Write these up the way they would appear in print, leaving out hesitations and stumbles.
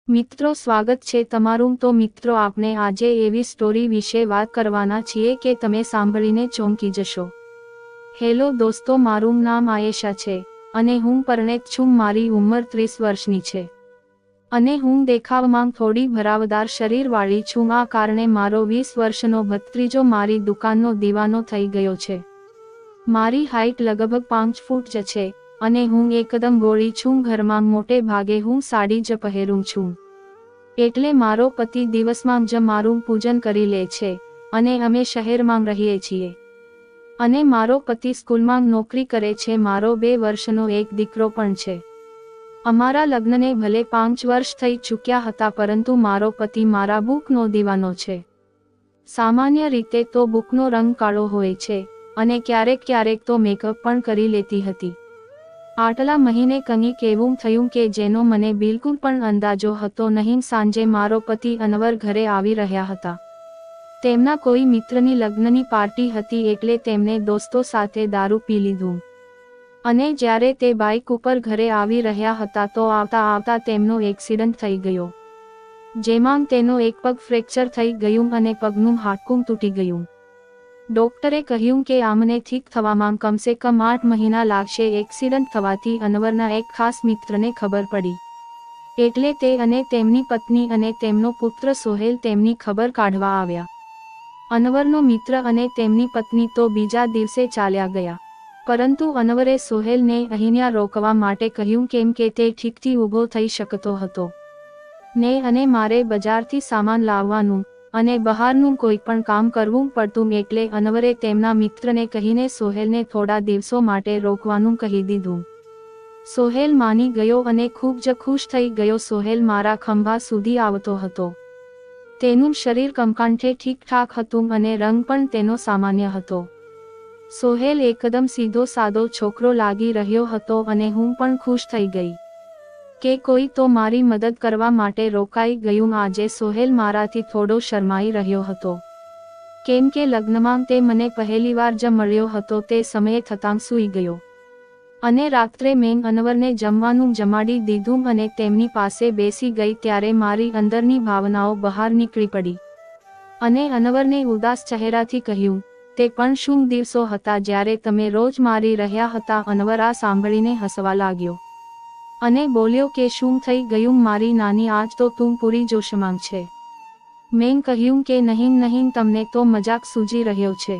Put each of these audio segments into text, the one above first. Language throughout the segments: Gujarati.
મિત્રો સ્વાગત છે તમારું। તો મિત્રો આપણે આજે એવી સ્ટોરી વિશે વાત કરવાના છીએ કે તમે સાંભળીને ચોંકી જશો। હેલો દોસ્તો, મારું નામ આયેશા છે અને હું પરણિત છું। મારી ઉંમર 30 વર્ષની છે અને હું દેખાવમાં થોડી ભરાવદાર શરીરવાળી છું। આ કારણે મારો 20 વર્ષનો ભત્રીજો મારી દુકાનનો દીવાનો થઈ ગયો છે। મારી હાઈટ લગભગ 5 ફૂટ જ છે અને હું એકદમ ગોળી છું। ઘરમાં મોટે ભાગે હું સાડી જ પહેરું છું, એટલે મારો પતિ દિવસમાં જ મારું પૂજન કરી લે છે અને અમે શહેરમાં રહીએ છીએ અને મારો પતિ સ્કૂલમાં નોકરી કરે છે। મારો 2 વર્ષનો એક દીકરો પણ છે। અમારા લગ્નને ભલે 5 વર્ષ થઈ ચૂક્યા હતા, પરંતુ મારો પતિ મારા બુકનો દીવાનો છે। સામાન્ય રીતે તો બુકનો રંગ કાળો હોય છે અને ક્યારેક ક્યારેક તો મેકઅપ પણ કરી લેતી હતી। આટલા મહિને કંઈક એવું થયું કે જેનો મને બિલકુલ પણ અંદાજો હતો નહીં। સાંજે મારો પતિ અનવર ઘરે આવી રહ્યા હતા। તેમના કોઈ મિત્રની લગ્નની પાર્ટી હતી, એટલે તેમને દોસ્તો સાથે દારૂ પી લીધું અને જ્યારે તે બાઇક ઉપર ઘરે આવી રહ્યા હતા તો આવતા આવતા તેમનો એક્સિડન્ટ થઈ ગયો, જેમાં તેનો એક પગ ફ્રેક્ચર થઈ ગયું અને પગનું હાડકું તૂટી ગયું। ડોક્ટરે કહ્યું કે આમને ઠીક થવામાં કમસે કમ 8 મહિના લાગશે। એક્સિડન્ટ થવાથી અનવરના એક ખાસ મિત્રને ખબર પડી, એટલે તે અને તેમની પત્ની અને તેમનો પુત્ર સોહેલ તેમની ખબર કાઢવા આવ્યા। અનવરનો મિત્ર અને તેમની પત્ની તો બીજા દિવસે ચાલ્યા ગયા, પરંતુ અનવરે સોહેલને અહીંયા રોકવા માટે કહ્યું, કેમ કે તે ઠીકથી ઊભો થઈ શકતો હતો ને અને મારે બજારથી સામાન લાવવાનું અને બહારનું કોઈ પણ કામ કરવું પડતું, એટલે અનવરે તેમના મિત્રને કહીને સોહેલને થોડા દિવસો માટે રોકવાનું કહી દીધું। સોહેલ માની ગયો અને ખૂબ જ ખુશ થઈ ગયો। સોહેલ મારા ખંભા સુધી આવતો હતો। તેનું શરીર કમકાંઠે ઠીકઠાક હતું અને રંગ પણ તેનો સામાન્ય હતો। સોહેલ એકદમ સીધો સાદો છોકરો લાગી રહ્યો હતો અને હું પણ ખુશ થઈ ગઈ કે કોઈ તો મારી મદદ કરવા માટે રોકાઈ ગયું। આજે સોહેલ મારાથી થોડો શરમાઈ રહ્યો હતો, કેમ કે લગ્નમાં તે મને પહેલીવાર જ મળ્યો હતો। તે સમયે થતાં સૂઈ ગયો અને રાત્રે મેં અનવરને જમવાનું જમાડી દીધું અને તેમની પાસે બેસી ગઈ ત્યારે મારી અંદરની ભાવનાઓ બહાર નીકળી પડી અને અનવરને ઉદાસ ચહેરાથી કહ્યું, તે પણ શું દિવસો હતા જ્યારે તમે રોજ મારી રહ્યા હતા? અનવર આ સાંભળીને હસવા લાગ્યો અને બોલ્યો કે શું થઈ ગયું મારી નાની, આજ તો તું પૂરી જોશમાં છે। મેં કહ્યું કે નહીં નહીં, તમને તો મજાક સૂજી રહ્યો છે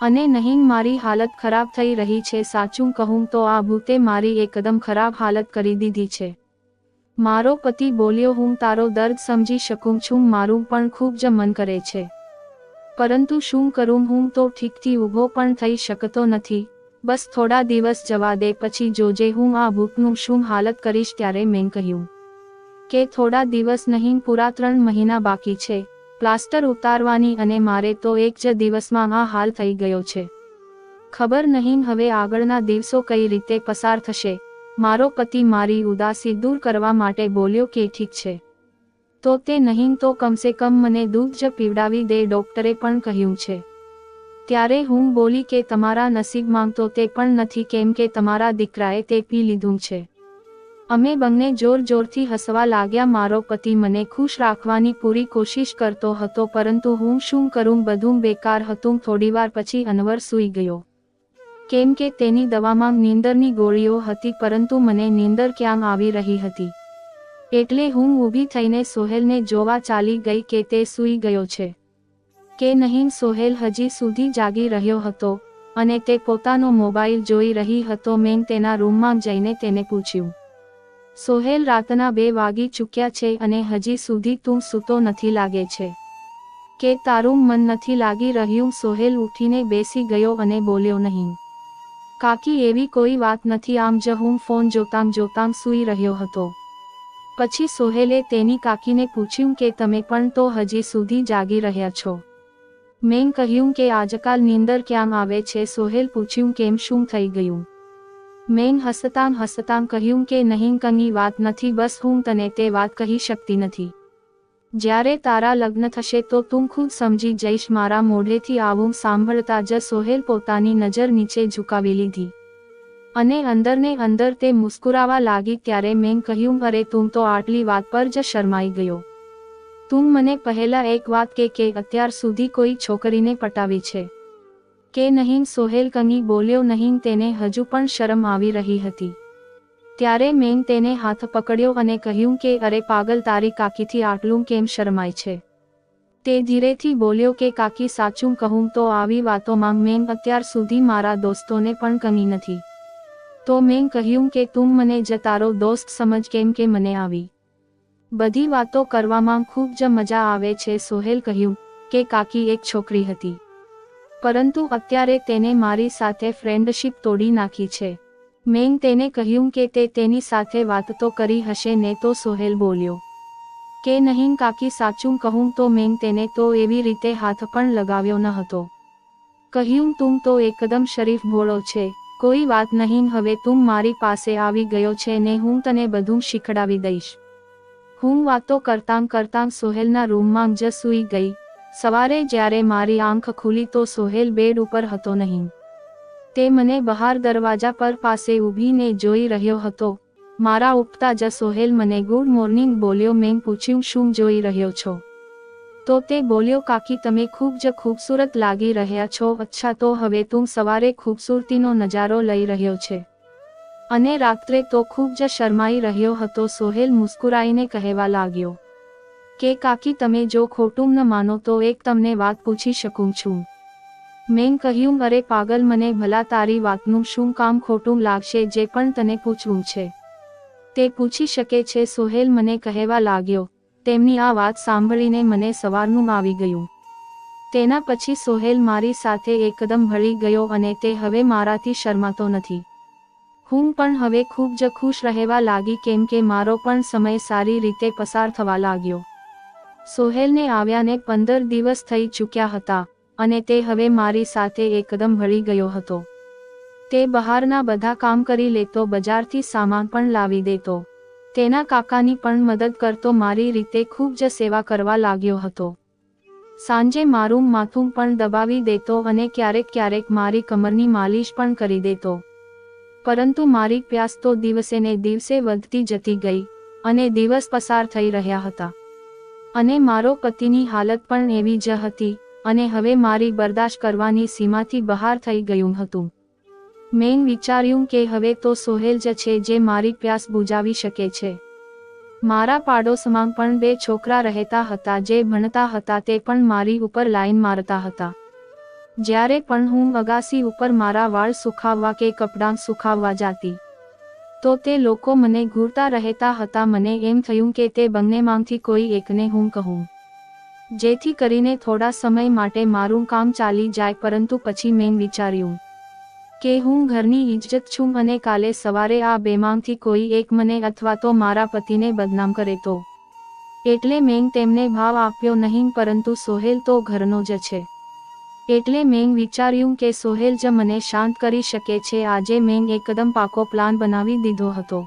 અને નહીં, મારી હાલત ખરાબ થઈ રહી છે। સાચું કહું તો આ ભૂતે મારી એકદમ ખરાબ હાલત કરી દીધી છે। મારો પતિ બોલ્યો, હું તારો દર્દ સમજી શકું છું, મારું પણ ખૂબ જ મન કરે છે, પરંતુ શું કરું, હું તો ઠીકથી ઊભો પણ થઈ શકતો નથી। બસ થોડા દિવસ જવા દે, પછી જોજે હું આ ભૂતનું શું હાલત કરીશ। ત્યારે મેં કહ્યું કે થોડા દિવસ નહીં, પૂરા 3 મહિના બાકી છે પ્લાસ્ટર ઉતારવાની અને મારે તો એક જ દિવસમાં આ હાલ થઈ ગયો છે। ખબર નહીં હવે આગળના દિવસો કઈ રીતે પસાર થશે। મારો પતિ મારી ઉદાસી દૂર કરવા માટે બોલ્યો કે ઠીક છે, તો તે નહીં તો કમસે કમ મને દૂધ જ પીવડાવી દે, ડોક્ટરે પણ કહ્યું છે। ત્યારે હું બોલી કે તમારા નસીબમાં તો તે પણ નથી, કેમ કે તમારા દીકરાએ તે પી લીધું છે। અમે બંને જોર જોરથી હસવા લાગ્યા। મારો પતિ મને ખુશ રાખવાની પૂરી કોશિશ કરતો હતો, પરંતુ હું શું કરું, બધું બેકાર હતું। થોડીવાર પછી અનવર સૂઈ ગયો, કેમ કે તેની દવામાં નીંદરની ગોળીઓ હતી, પરંતુ મને નીંદર ક્યાં આવી રહી હતી, એટલે હું ઊભી થઈને સોહેલને જોવા ચાલી ગઈ કે તે સૂઈ ગયો છે કે નહીં। સોહેલ હજી સુધી જાગી રહ્યો હતો અને તે પોતાનો મોબાઈલ જોઈ રહી હતો। મેં તેના રૂમમાં જઈને તેને પૂછ્યું, સોહેલ, રાતના 2 વાગી ચૂક્યા છે અને હજી સુધી તું સૂતો નથી લાગે છે કે તારું મન નથી લાગી રહ્યું? સોહેલ ઉઠીને બેસી ગયો અને બોલ્યો, નહીં કાકી, એવી કોઈ વાત નથી, આમ જ હું ફોન જોતાં જોતાં સૂઈ રહ્યો હતો। પછી સોહેલે તેની કાકીને પૂછ્યું કે તમે પણ તો હજી સુધી જાગી રહ્યા છો? મેં કહ્યું કે આજકાલ નીંદર ક્યાં આવે છે? સોહેલ પૂછ્યું, કેમ, શું થઈ ગયું? મેં હસતાં હસતાં કહ્યું કે નહીં, કંઈ વાત નથી, બસ હું તને તે વાત કહી શકતી નથી। જ્યારે તારા લગ્ન થશે તો તું ખુદ સમજી જઈશ। મારા મોઢેથી આવું સાંભળતા જ સોહેલ પોતાની નજર નીચે ઝુકાવી લીધી અને અંદરને અંદર તે મુસ્કુરાવા લાગી ત્યારે મેં કહ્યું, અરે તું તો આટલી વાત પર જ શરમાઈ ગયો. તું મને પહેલા એક વાત કે અત્યાર સુધી કોઈ છોકરીને પટાવી છે કે નહીં? સોહેલ કંઈ બોલ્યો નહીં, તેને હજુ પણ શરમ આવી રહી હતી. ત્યારે મેં તેને હાથ પકડ્યો અને કહ્યું કે અરે પાગલ, તારી કાકીથી આટલું કેમ શરમાય છે? તે ધીરેથી બોલ્યો કે કાકી, સાચું કહું તો આવી વાતોમાં મેં અત્યાર સુધી મારા દોસ્તોને પણ કહી નથી. તો મેં કહ્યું કે તું મને જ તારો દોસ્ત સમજ, કેમ કે મને આવી બધી વાતો કરવામાં ખૂબ જ મજા આવે છે. સોહેલ કહ્યું કે કાકી, એક છોકરી હતી, પરંતુ અત્યારે તેને મારી સાથે ફ્રેન્ડશિપ તોડી નાખી છે. મેં તેને કહ્યું કે તે તેની સાથે વાત તો કરી હશે ને? તો સોહેલ બોલ્યો કે નહીં કાકી, સાચું કહું તો મેં તેને તો એવી રીતે હાથ પણ લગાવ્યો ન હતો. કહ્યું, તું તો એકદમ શરીફ ભોળો છે, કોઈ વાત નહીં. હવે તું મારી પાસે આવી ગયો છે ને હું તને બધું શીખડાવી દઈશ. હું વાતો કરતાં કરતાં સોહેલના રૂમમાં જ સૂઈ ગઈ. સવારે જ્યારે મારી આંખ ખુલી તો સોહેલ બેડ ઉપર હતો નહીં. તે મને બહાર દરવાજા પર પાસે ઊભીને જોઈ રહ્યો હતો. મારા ઉઠતા જ સોહેલ મને ગુડ મોર્નિંગ બોલ્યો. મેં પૂછ્યું, શું જોઈ રહ્યો છો? તો તે બોલ્યો, કાકી, તમે ખૂબ જ ખૂબસૂરત લાગી રહ્યા છો. અચ્છા, તો હવે તું સવારે ખૂબસૂરતીનો નજારો લઈ રહ્યો છે અને રાત્રે તો ખૂબ જ શરમાઈ રહ્યો હતો. સોહેલ મુસ્કુરાઈને કહેવા લાગ્યો કે કાકી, તમે જો ખોટું ન માનો તો એક તમને વાત પૂછી શકું છું? મેં કહ્યું, અરે પાગલ, મને ભલા તારી વાતનું શું કામ ખોટું લાગશે? જે પણ તને પૂછવું છે તે પૂછી શકે છે. સોહેલ મને કહેવા લાગ્યો. તેમની આ વાત સાંભળીને મને સવારનું આવી ગયું. તેના પછી સોહેલ મારી સાથે એકદમ ભળી ગયો અને તે હવે મારાથી શરમાતો નથી. હું પણ હવે ખૂબ જ ખુશ રહેવા લાગી, કેમ કે મારો પણ સમય સારી રીતે પસાર થવા લાગ્યો. સોહેલને આવ્યાને 15 દિવસ થઈ ચૂક્યા હતા અને તે હવે મારી સાથે એકદમ ભળી ગયો હતો. તે બહારના બધા કામ કરી લેતો, બજારથી સામાન પણ લાવી દેતો, તેના કાકાની પણ મદદ કરતો, મારી રીતે ખૂબ જ સેવા કરવા લાગ્યો હતો. સાંજે મારું માથું પણ દબાવી દેતો અને ક્યારેક ક્યારેક મારી કમરની માલિશ પણ કરી દેતો. પરંતુ મારી પ્યાસ તો દિવસે ને દિવસે વધતી જતી ગઈ અને દિવસ પસાર થઈ રહ્યા હતા અને મારો પતિની હાલત પણ એવી જ હતી અને હવે મારી બરદાશ્ત કરવાની સીમાથી બહાર થઈ ગયું હતું. મેં વિચાર્યું કે હવે તો સોહેલ જ છે જે મારી પ્યાસ બુજાવી શકે છે. મારા પાડોશમાં પણ 2 છોકરા રહેતા હતા જે ભણતા હતા. તે પણ મારી ઉપર લાઈન મારતા હતા. જ્યારે પણ હું અગાસી ઉપર મારા વાળ સુખાવવા કે કપડાં સુખાવવા જાતી તો તે લોકો મને ઘૂરતા રહેતા હતા. મને એમ થયું કે તે બંનેમાંથી કોઈ એકને હું કહું, જેથી કરીને થોડા સમય માટે મારું કામ ચાલી જાય. પરંતુ પછી મેં વિચાર્યું કે હું ઘરની ઇજ્જત છું અને કાલે સવારે આ બેમાંથી કોઈ એક મને અથવા તો મારા પતિને બદનામ કરે તો. એટલે મેં તેમને ભાવ આપ્યો નહીં, પરંતુ સોહેલ તો ઘરનો જ છે. એટલે મેં વિચાર્યું કે સોહેલ જ મને શાંત કરી શકે છે. આજે મેં એકદમ પાકો પ્લાન બનાવી દીધો હતો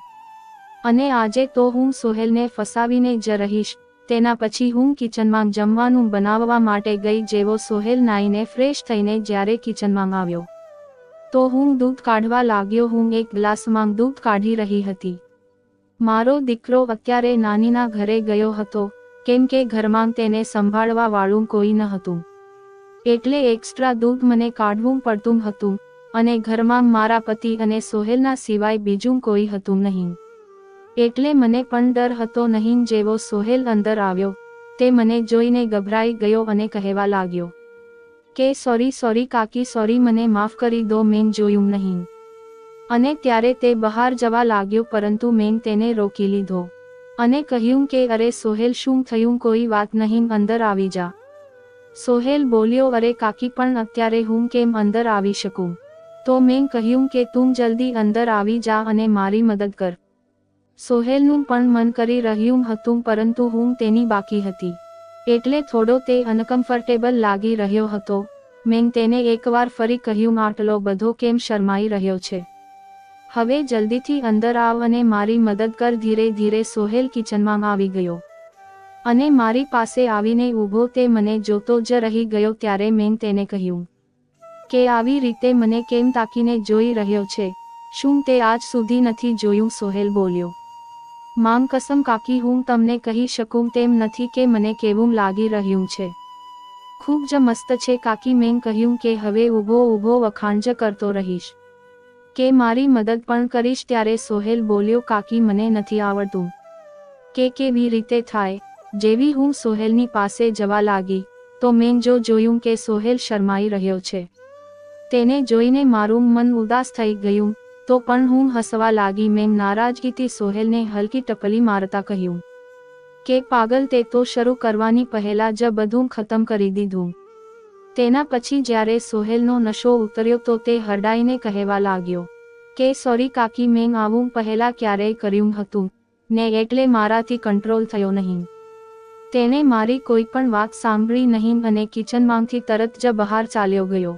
અને આજે તો હું સોહેલને ફસાવીને જ રહીશ. તેના પછી હું કિચનમાં જમવાનું બનાવવા માટે ગઈ. જેવો સોહેલ નાઈને ફ્રેશ થઈને જ્યારે કિચનમાં આવ્યો તો હું દૂધ કાઢવા લાગ્યો. હું એક ગ્લાસમાં દૂધ કાઢી રહી હતી. મારો દીકરો અત્યારે નાનીના ઘરે ગયો હતો, કેમ કે ઘરમાં તેને સંભાળવા વાળું કોઈ ન હતું. એટલે એક્સ્ટ્રા દૂધ મને કાઢવું પડતું હતું અને ઘરમાં મારા પતિ અને સોહેલના સિવાય બીજું કોઈ હતું નહીં. એટલે મને પણ ડર હતો નહીં. જેવો સોહેલ અંદર આવ્યો તે મને જોઈને ગભરાઈ ગયો અને કહેવા લાગ્યો કે સોરી કાકી, સોરી, મને માફ કરી દો, મેં જોયું નહીં. અને ત્યારે તે બહાર જવા લાગ્યો, પરંતુ મેં તેને રોકી લીધો અને કહ્યું કે અરે સોહેલ, શું થયું? કોઈ વાત નહીં, અંદર આવી જા. સોહેલ બોલ્યો, અરે કાકી, પણ અત્યારે હું કેમ અંદર આવી શકું? તો મેં કહ્યું કે તું જલ્દી અંદર આવી જા અને મારી મદદ કર. સોહેલનું પણ મન કરી રહ્યું હતું, પરંતુ હું તેની બાકી હતી એટલે થોડો તે અનકમ્ફર્ટેબલ લાગી રહ્યો હતો. મેં તેને એકવાર ફરી કહ્યું, આટલો બધો કેમ શરમાઈ રહ્યો છે? હવે જલ્દીથી અંદર આવ અને મારી મદદ કર. ધીરે ધીરે સોહેલ કિચનમાં આવી ગયો અને મારી પાસે આવીને ઊભો. તે મને જોતો જ રહી ગયો. ત્યારે મેં તેને કહ્યું કે આવી રીતે મને કેમ તાકીને જોઈ રહ્યો છે? શું તે આજ સુધી નથી જોયું? સોહેલ બોલ્યો. માંગ કસમ કાકી, હું તમને કહી શકું તેમ નથી કે મને કેવું લાગી રહ્યું છે. ખૂબ જ મસ્ત છે કાકી. મેં કહ્યું કે હવે ઊભો ઊભો વખાણ જ કરતો રહીશ કે મારી મદદ પણ કરીશ? ત્યારે સોહેલ બોલ્યો, કાકી મને નથી આવડતું કે કેવી રીતે થાય. જેવી હું સોહેલની પાસે જવા લાગી તો મેં જોયું કે સોહેલ શરમાઈ રહ્યો છે. તેને જોઈને મારું મન ઉદાસ થઈ ગયું તો પણ હું હસવા લાગી. મેં નારાજગીથી સોહેલને હલકી ટપલી મારતા કહ્યું કે પાગલ, તે તો શરૂ કરવાની પહેલા જ બધું ખતમ કરી દીધું. તેના પછી જ્યારે સોહેલનો નશો ઉતર્યો તો તે હરડાઈને કહેવા લાગ્યો કે સોરી કાકી, મેં આવું પહેલા ક્યારેય કર્યું હતું ને એટલે મારાથી કંટ્રોલ થયો નહીં. તેને મારી કોઈ પણ વાત સાંભળી નહીં અને કિચનમાંથી તરત જ બહાર ચાલ્યો ગયો.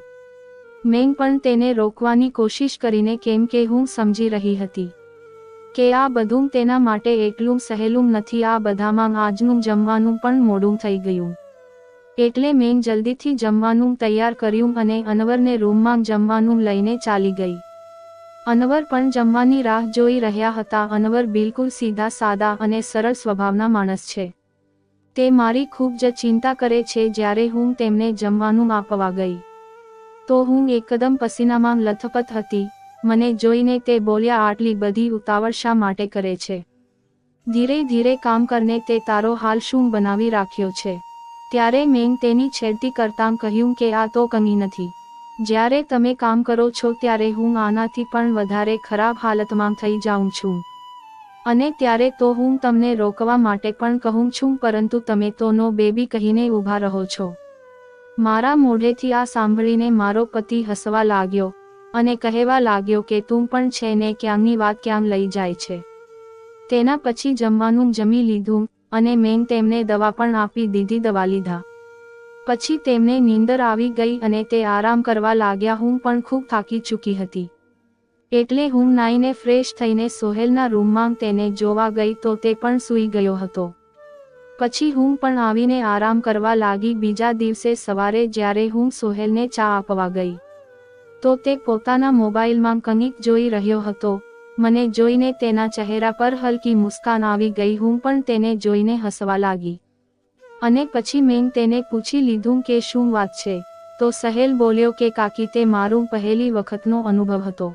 મેં પણ તેને રોકવાની કોશિશ કરીને, કેમ કે હું સમજી રહી હતી કે આ બધું તેના માટે એટલું સહેલું નથી. આ બધામાં આજનું જમવાનું પણ મોડું થઈ ગયું. એટલે મેં જલ્દીથી જમવાનું તૈયાર કર્યું અને અનવરને રૂમમાં જમવાનું લઈને ચાલી ગઈ. અનવર પણ જમવાની રાહ જોઈ રહ્યા હતા. અનવર બિલકુલ સીધા સાદા અને સરળ સ્વભાવના માણસ છે. તે મારી ખૂબ જ ચિંતા કરે છે. જ્યારે હું તેમને જમવાનું આપવા ગઈ તો હું એકદમ પસીનામાં લથપથ હતી. મને જોઈને તે બોલ્યા, આટલી બધી ઉતાવળ શા માટે કરે છે? ધીરે ધીરે કામ કરને, તે તારો હાલ શું બનાવી રાખ્યો છે? ત્યારે મેં તેની છેડતી કરતાં કહ્યું કે આ તો કંઈ નથી. જ્યારે તમે કામ કરો છો ત્યારે હું આનાથી પણ વધારે ખરાબ હાલતમાં થઈ જાઉં છું અને ત્યારે તો હું તમને રોકવા માટે પણ કહું છું, પરંતુ તમે તો નો બેબી કહીને ઊભા રહો છો. મારા મોઢેથી આ સાંભળીને મારો પતિ હસવા લાગ્યો અને કહેવા લાગ્યો કે તું પણ છે ને, ક્યાંની વાત ક્યાં લઈ જાય છે. તેના પછી જમવાનું જમી લીધું અને મેં તેમને દવા પણ આપી દીધી. દવા લીધા પછી તેમને નીંદર આવી ગઈ અને તે આરામ કરવા લાગ્યા. હું પણ ખૂબ થાકી ચૂકી હતી એટલે હું નાઈને ફ્રેશ થઈને સોહેલના રૂમમાં તેને જોવા ગઈ તો તે પણ સૂઈ ગયો હતો. પછી હું પણ આવીને આરામ કરવા લાગી. બીજા દિવસે સવારે જ્યારે હું સોહેલને ચા આપવા ગઈ તો તે પોતાના મોબાઈલમાં કંઈક જોઈ રહ્યો હતો. મને જોઈને તેના ચહેરા પર હલકી મુસ્કાન આવી ગઈ. હું પણ તેને જોઈને હસવા લાગી અને પછી મેં તેને પૂછી લીધું કે શું વાત છે? તો સોહેલ બોલ્યો કે કાકી, તે મારું પહેલી વખતનો અનુભવ હતો.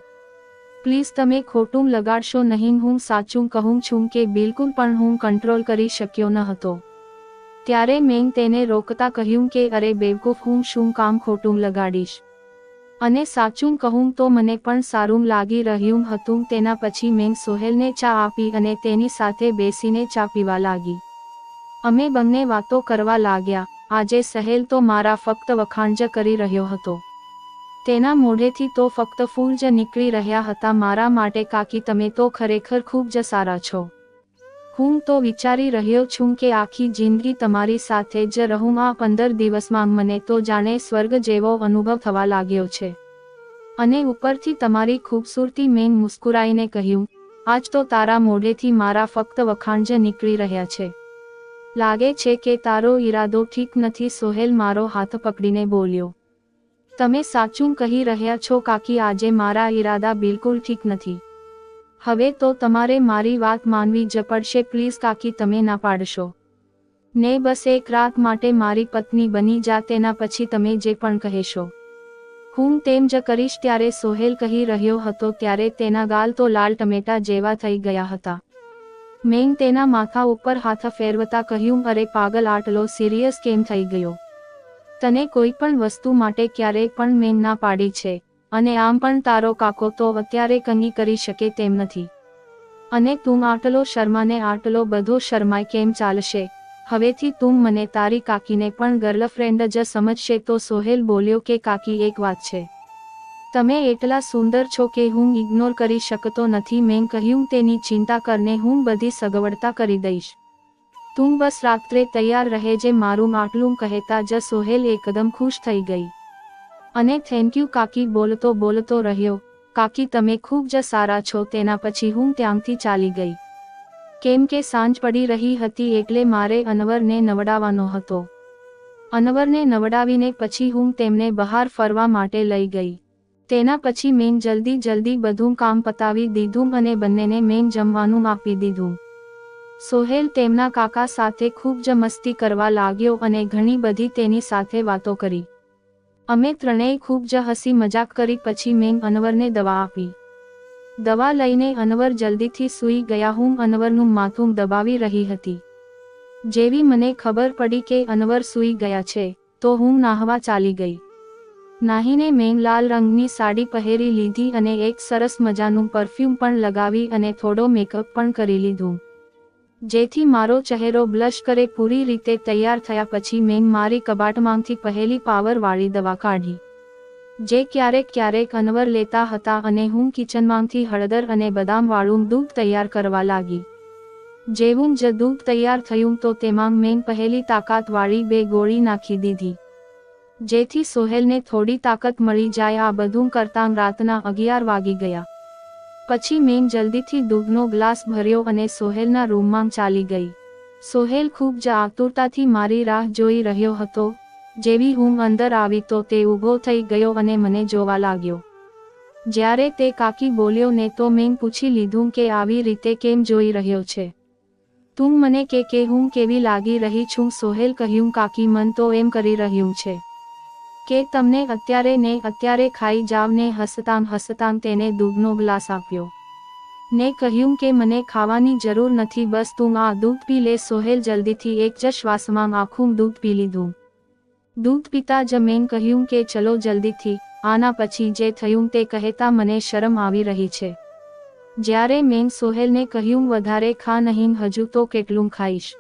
પ્લીઝ તમે ખોટું લગાડશો નહીં. હું સાચું કહું છું કે બિલકુલ પણ હું કંટ્રોલ કરી શક્યો ન હતો. ત્યારે મેં તેને રોકતા કહ્યું કે અરે બેવકૂફ, હું શું કામ ખોટું લગાડીશ? અને સાચું કહું તો મને પણ સારું લાગી રહ્યું હતું. તેના પછી મેં સોહેલને ચા આપી અને તેની સાથે બેસીને ચા પીવા લાગી. અમે બંને વાતો કરવા લાગ્યા. આજે સોહેલ તો મારા ફક્ત વખાણ જ કરી રહ્યો હતો. તેના મોઢેથી તો ફક્ત ફૂલ જ નીકળી રહ્યા હતા મારા માટે. કાકી, તમે તો ખરેખર ખૂબ જ સારા છો. હું તો વિચારી રહ્યો છું કે આખી જિંદગી તમારી સાથે જ રહું. આ 15 દિવસમાં મને તો જાણે સ્વર્ગ જેવો અનુભવ થવા લાગ્યો છે. અને ઉપરથી તમારી ખૂબસૂરતી. મેં મુસ્કુરાઈને કહ્યું, આજ તો તારા મોઢેથી મારા ફક્ત વખાણ જ નીકળી રહ્યા છે. લાગે છે કે તારો ઈરાદો ઠીક નથી. સોહેલ મારો હાથ પકડીને બોલ્યો, તમે સાચું કહી રહ્યા છો કાકી, આજે મારા ઈરાદા બિલકુલ ઠીક નથી. હવે તો તમારે મારી વાત માનવી જ પડશે. પ્લીઝ કાકી, તમે ના પાડશો ને? બસ એક રાત માટે મારી પત્ની બની જા, તેના પછી તમે જે પણ કહેશો હું તેમ જ કરીશ. ત્યારે સોહેલ કહી રહ્યો હતો ત્યારે તેના ગાલ તો લાલ ટમેટા જેવા થઈ ગયા હતા. મેં તેના માથા ઉપર હાથ ફેરવતા કહ્યું, અરે પાગલ, આટલો સિરિયસ કેમ થઈ ગયો? તને કોઈ પણ વસ્તુ માટે ક્યારેય પણ મેં ના પાડી છે અને આમ પણ તારો કાકો તો અત્યારે કંઈ કરી શકે તેમ નથી. અને તું આટલો શર્માને આટલો બધો શરમાય કેમ ચાલશે? હવેથી તું મને તારી કાકીને પણ ગર્લફ્રેન્ડ જ સમજશે. તો સોહેલ બોલ્યો કે કાકી, એક વાત છે, તમે એટલા સુંદર છો કે હું ઇગ્નોર કરી શકતો નથી. મેં કહ્યું, તેની ચિંતા કરને, હું બધી સગવડતા કરી દઈશ. તું બસ રાત્રે તૈયાર રહેજે. મારું આટલું કહેતા જ સોહેલ એકદમ ખુશ થઈ ગઈ અને થેન્ક યુ કાકી બોલતો બોલતો રહ્યો. કાકી, તમે ખૂબ જ સારા છો. તેના પછી હું ત્યાંથી ચાલી ગઈ. કેમ કે સાંજ પડી રહી હતી એટલે મારે અનવરને નવડાવવાનો હતો. અનવરને નવડાવીને પછી હું તેમને બહાર ફરવા માટે લઈ ગઈ. તેના પછી મેં જલ્દી બધું કામ પતાવી દીધું અને બંનેને મેં જમવાનું આપી દીધું. સોહેલ તેમના કાકા સાથે ખૂબ જ મસ્તી કરવા લાગ્યો અને ઘણી બધી તેની સાથે વાતો કરી. અમે ત્રણેય ખૂબ જ હસી મજાક કરી. પછી મેં અનવરને દવા આપી. દવા લઈને અનવર જલ્દીથી સૂઈ ગયા. હું અનવરનું માથું દબાવી રહી હતી. જેવી મને ખબર પડી કે અનવર સૂઈ ગયા છે તો હું નાહવા ચાલી ગઈ. નાહીને મેં લાલ રંગની સાડી પહેરી લીધી અને એક સરસ મજાનું પરફ્યુમ પણ લગાવી અને થોડો મેકઅપ પણ કરી લીધું, જેથી મારો ચહેરો બ્લશ કરે. પૂરી રીતે તૈયાર થયા પછી મેં મારી કબાટમાંથી પહેલી પાવરવાળી દવા કાઢી, જે ક્યારેક અનવર લેતા હતા અને હું કિચનમાંથી હળદર અને બદામવાળું દૂધ તૈયાર કરવા લાગી. જેવું જ દૂધ તૈયાર થયું તો તેમાં મેં પહેલી તાકાતવાળી 2 ગોળી નાખી દીધી, જેથી સોહેલને થોડી તાકાત મળી જાય. આ બધું કરતાં રાતના 11 વાગી ગયા. પછી મેં જલ્દીથી દૂધનો ગ્લાસ ભર્યો અને સોહેલના રૂમમાં ચાલી ગઈ. સોહેલ ખૂબ જ આતુરતાથી મારી રાહ જોઈ રહ્યો હતો. જેવી હું અંદર આવી તો તે ઊભો થઈ ગયો અને મને જોવા લાગ્યો. જ્યારે તે કાકી બોલ્યો ને તો મેં પૂછી લીધું કે આવી રીતે કેમ જોઈ રહ્યો છે? તું મને કે હું કેવી લાગી રહી છું? સોહેલ કહ્યું, કાકી મન તો એમ કરી રહ્યું છે કે તમને અત્યારે ખાઈ જાવ ને. હસતાં તેને દૂધનો ગ્લાસ આપ્યો ને કહ્યું કે મને ખાવાની જરૂર નથી, બસ તું આ દૂધ પી લે. સોહેલ જલ્દીથી એક જ શ્વાસમાં આખું દૂધ પી લીધું. દૂધ પીતા જ મેં કહ્યું કે ચલો જલ્દીથી. આના પછી જે થયું તે કહેતા મને શરમ આવી રહી છે. જ્યારે મેં સોહેલને કહ્યું વધારે ખા નહીં, હજુ તો કેટલું ખાઈશ?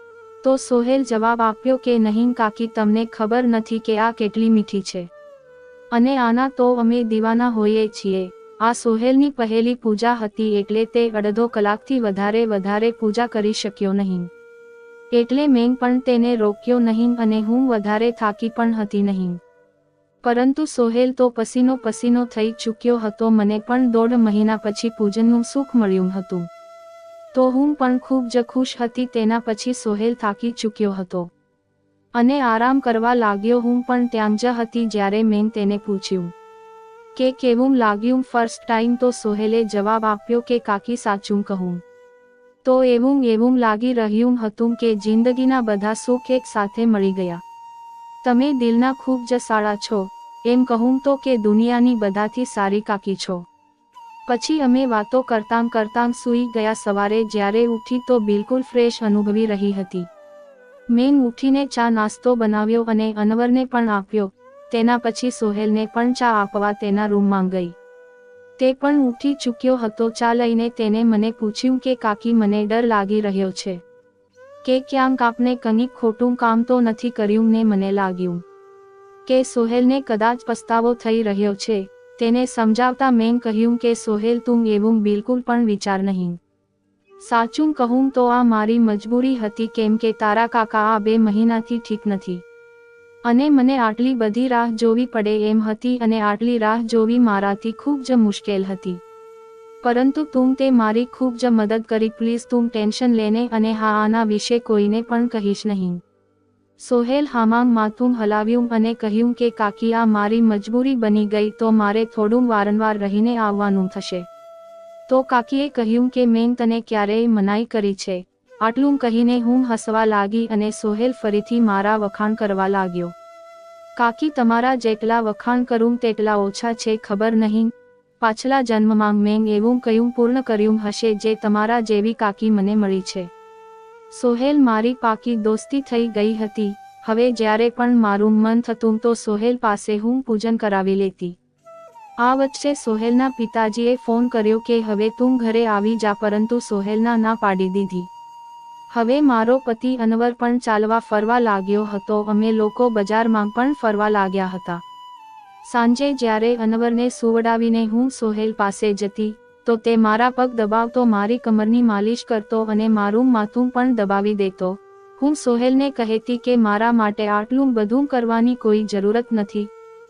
તો સોહેલ જવાબ આપ્યો કે નહીં કાકી, તમને ખબર નથી કે આ કેટલી મીઠી છે અને આના તો અમે દીવાના હોઈએ છીએ. આ સોહેલની પહેલી પૂજા હતી એટલે તે અડધો કલાકથી વધારે પૂજા કરી શક્યો નહીં, એટલે મેં પણ તેને રોક્યો નહીં અને હું વધારે થાકી પણ હતી નહીં. પરંતુ સોહેલ તો પસીનો થઈ ચૂક્યો હતો. મને પણ 1.5 મહિના પછી પૂજનનું સુખ મળ્યું હતું તો હું પણ ખૂબ જ ખુશ હતી. તેના પછી સોહેલ થાકી ચૂક્યો હતો અને આરામ કરવા લાગ્યો. હું પણ ત્યાં જ હતી જ્યારે મેં તેને પૂછ્યું કે કેવું લાગ્યું ફર્સ્ટ ટાઈમ? તો સોહેલે જવાબ આપ્યો કે કાકી સાચું કહું તો એવું લાગી રહ્યું હતું કે જિંદગીના બધા સુખ એક સાથે મળી ગયા. તમે દિલના ખૂબ જ સારા છો. એમ કહું તો કે દુનિયાની બધાથી સારી કાકી છો. પછી અમે વાતો કરતાં સૂઈ ગયા. સવારે જ્યારે ઉઠી તો બિલકુલ ફ્રેશ અનુભવી રહી હતી. મેં ઉઠીને ચા નાસ્તો બનાવ્યો અને અનવરને પણ આપ્યો. તેના પછી સોહેલને પણ ચા આપવા તેના રૂમમાં ગઈ. તે પણ ઉઠી ચૂક્યો હતો. ચા લઈને તેને મને પૂછ્યું કે કાકી મને ડર લાગી રહ્યો છે કે ક્યાંક આપને કંઈક ખોટું કામ તો નથી કર્યું ને. મને લાગ્યું કે સોહેલને કદાચ પસ્તાવો થઈ રહ્યો છે. તેને સમજાવતા મેં કહ્યું કે સોહેલ તું એવું બિલકુલ પણ વિચાર નહીં. સાચું કહું તો આ મારી મજબૂરી હતી, કેમ કે તારા કાકા આ 2 મહિનાથી ઠીક નથી અને મને આટલી બધી રાહ જોવી પડે એમ હતી અને આટલી રાહ જોવી મારાથી ખૂબ જ મુશ્કેલ હતી. પરંતુ તું તે મારી ખૂબ જ મદદ કરી. પ્લીઝ તું ટેન્શન લેને અને હા આના વિશે કોઈને પણ કહીશ નહીં. સોહેલ હામાં માથું હલાવ્યું અને કહ્યું કે કાકી આ મારી મજબૂરી બની ગઈ તો મારે થોડું વારંવાર રહીને આવવાનું થશે. તો કાકીએ કહ્યું કે મેં તને ક્યારેય મનાઈ કરી છે? આટલું કહીને હું હસવા લાગી અને સોહેલ ફરીથી મારા વખાણ કરવા લાગ્યો. કાકી તમારા જેટલા વખાણ કરું તેટલા ઓછા છે, ખબર નહીં. પાછલા જન્મમાં મેં એવું કયું પૂર્ણ કર્યું હશે જે તમારા જેવી કાકી મને મળી છે. સોહેલ મારી પાકી દોસ્તી થઈ ગઈ હતી. હવે જ્યારે પણ મારું મન થતું તો સોહેલ પાસે હું પૂજન કરાવી લેતી. આ વચ્ચે સોહેલના પિતાજીએ ફોન કર્યો કે હવે તું ઘરે આવી જા, પરંતુ સોહેલના ના પાડી દીધી. હવે મારો પતિ અનવર પણ ચાલવા ફરવા લાગ્યો હતો. અમે લોકો બજારમાં પણ ફરવા લાગ્યા હતા. સાંજે જ્યારે અનવરને સુવડાવીને હું સોહેલ પાસે જતી તો તે મારા પગ દબાવતો, મારી કમરની માલિશ કરતો અને મારું માથું પણ દબાવી દેતો. હું સોહેલને કહેતી કે મારા માટે આટલું બધું કરવાની કોઈ જરૂરત નથી,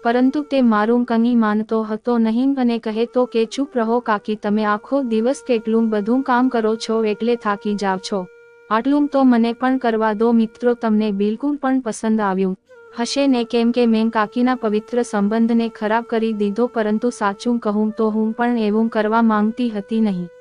પરંતુ તે મારું કંઈ માનતો હતો નહીં અને કહેતો કે ચૂપ રહો કાકી, તમે આખો દિવસ કેટલું બધું કામ કરો છો એટલે થાકી જાવ છો. આટલું તો મને પણ કરવા દો. મિત્રો તમને બિલકુલ પણ પસંદ આવ્યું હશે ને, કેમ કે મેં કાકીના પવિત્ર સંબંધને ખરાબ કરી દીધો, પરંતુ સાચું કહું તો હું પણ એવું કરવા માંગતી હતી નહીં.